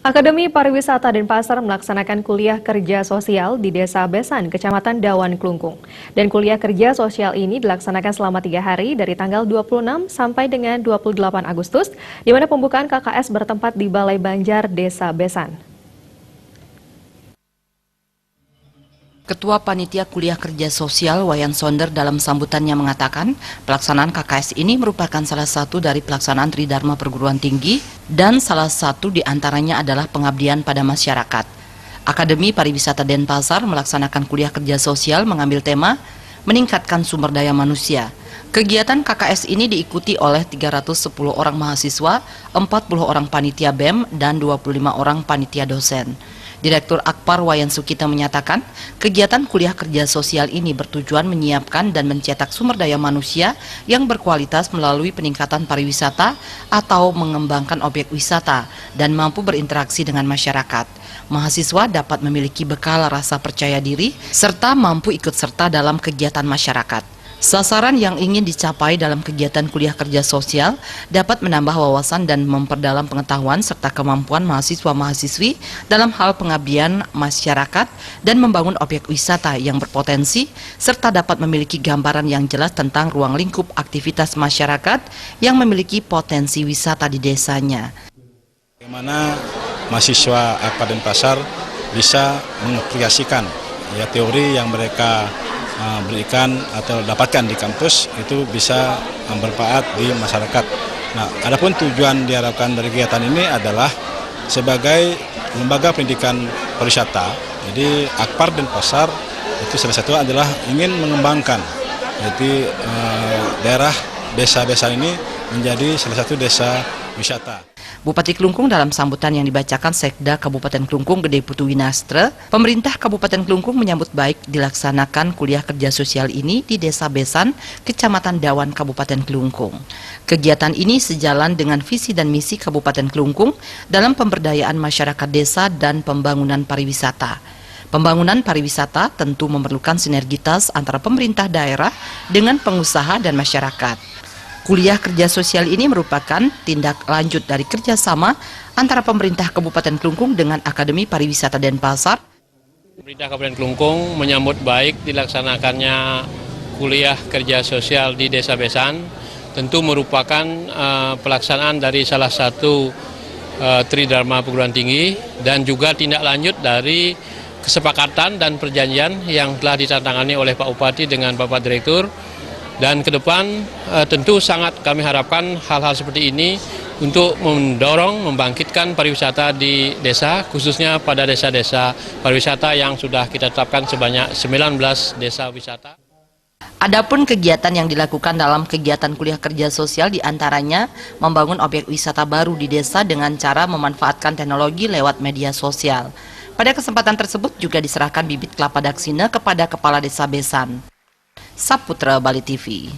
Akademi Pariwisata Denpasar melaksanakan kuliah kerja sosial di Desa Besan, Kecamatan Dawan Klungkung. Dan kuliah kerja sosial ini dilaksanakan selama 3 hari dari tanggal 26 sampai dengan 28 Agustus, di mana pembukaan KKS bertempat di Balai Banjar Desa Besan. Ketua Panitia Kuliah Kerja Sosial Wayan Sonder dalam sambutannya mengatakan, pelaksanaan KKS ini merupakan salah satu dari pelaksanaan Tridharma Perguruan Tinggi dan salah satu di antaranya adalah pengabdian pada masyarakat. Akademi Pariwisata Denpasar melaksanakan kuliah kerja sosial mengambil tema meningkatkan sumber daya manusia. Kegiatan KKS ini diikuti oleh 310 orang mahasiswa, 40 orang panitia BEM, dan 25 orang panitia dosen. Direktur Akpar Wayan Sukita menyatakan, kegiatan kuliah kerja sosial ini bertujuan menyiapkan dan mencetak sumber daya manusia yang berkualitas melalui peningkatan pariwisata atau mengembangkan objek wisata dan mampu berinteraksi dengan masyarakat. Mahasiswa dapat memiliki bekal rasa percaya diri serta mampu ikut serta dalam kegiatan masyarakat. Sasaran yang ingin dicapai dalam kegiatan kuliah kerja sosial dapat menambah wawasan dan memperdalam pengetahuan serta kemampuan mahasiswa-mahasiswi dalam hal pengabdian masyarakat dan membangun objek wisata yang berpotensi serta dapat memiliki gambaran yang jelas tentang ruang lingkup aktivitas masyarakat yang memiliki potensi wisata di desanya. Bagaimana mahasiswa Akpar Denpasar bisa mengaplikasikan teori yang mereka berikan atau dapatkan di kampus itu bisa bermanfaat di masyarakat. Nah, adapun tujuan diharapkan dari kegiatan ini adalah sebagai lembaga pendidikan pariwisata. Jadi Akpar Denpasar itu salah satu adalah ingin mengembangkan jadi daerah desa-desa ini menjadi salah satu desa wisata. Bupati Klungkung dalam sambutan yang dibacakan Sekda Kabupaten Klungkung Gede Putu Winastre, pemerintah Kabupaten Klungkung menyambut baik dilaksanakan kuliah kerja sosial ini di Desa Besan, Kecamatan Dawan, Kabupaten Klungkung. Kegiatan ini sejalan dengan visi dan misi Kabupaten Klungkung dalam pemberdayaan masyarakat desa dan pembangunan pariwisata. Pembangunan pariwisata tentu memerlukan sinergitas antara pemerintah daerah dengan pengusaha dan masyarakat. Kuliah kerja sosial ini merupakan tindak lanjut dari kerjasama antara pemerintah Kabupaten Klungkung dengan Akademi Pariwisata Denpasar. Pemerintah Kabupaten Klungkung menyambut baik dilaksanakannya kuliah kerja sosial di Desa Besan. Tentu merupakan pelaksanaan dari salah satu Tridharma Perguruan Tinggi dan juga tindak lanjut dari kesepakatan dan perjanjian yang telah ditandatangani oleh Pak Bupati dengan Bapak Direktur. Dan ke depan tentu sangat kami harapkan hal-hal seperti ini untuk mendorong, membangkitkan pariwisata di desa, khususnya pada desa-desa pariwisata yang sudah kita tetapkan sebanyak 19 desa wisata. Adapun kegiatan yang dilakukan dalam kegiatan kuliah kerja sosial diantaranya membangun objek wisata baru di desa dengan cara memanfaatkan teknologi lewat media sosial. Pada kesempatan tersebut juga diserahkan bibit kelapa daksina kepada Kepala Desa Besan. Saputra Bali TV.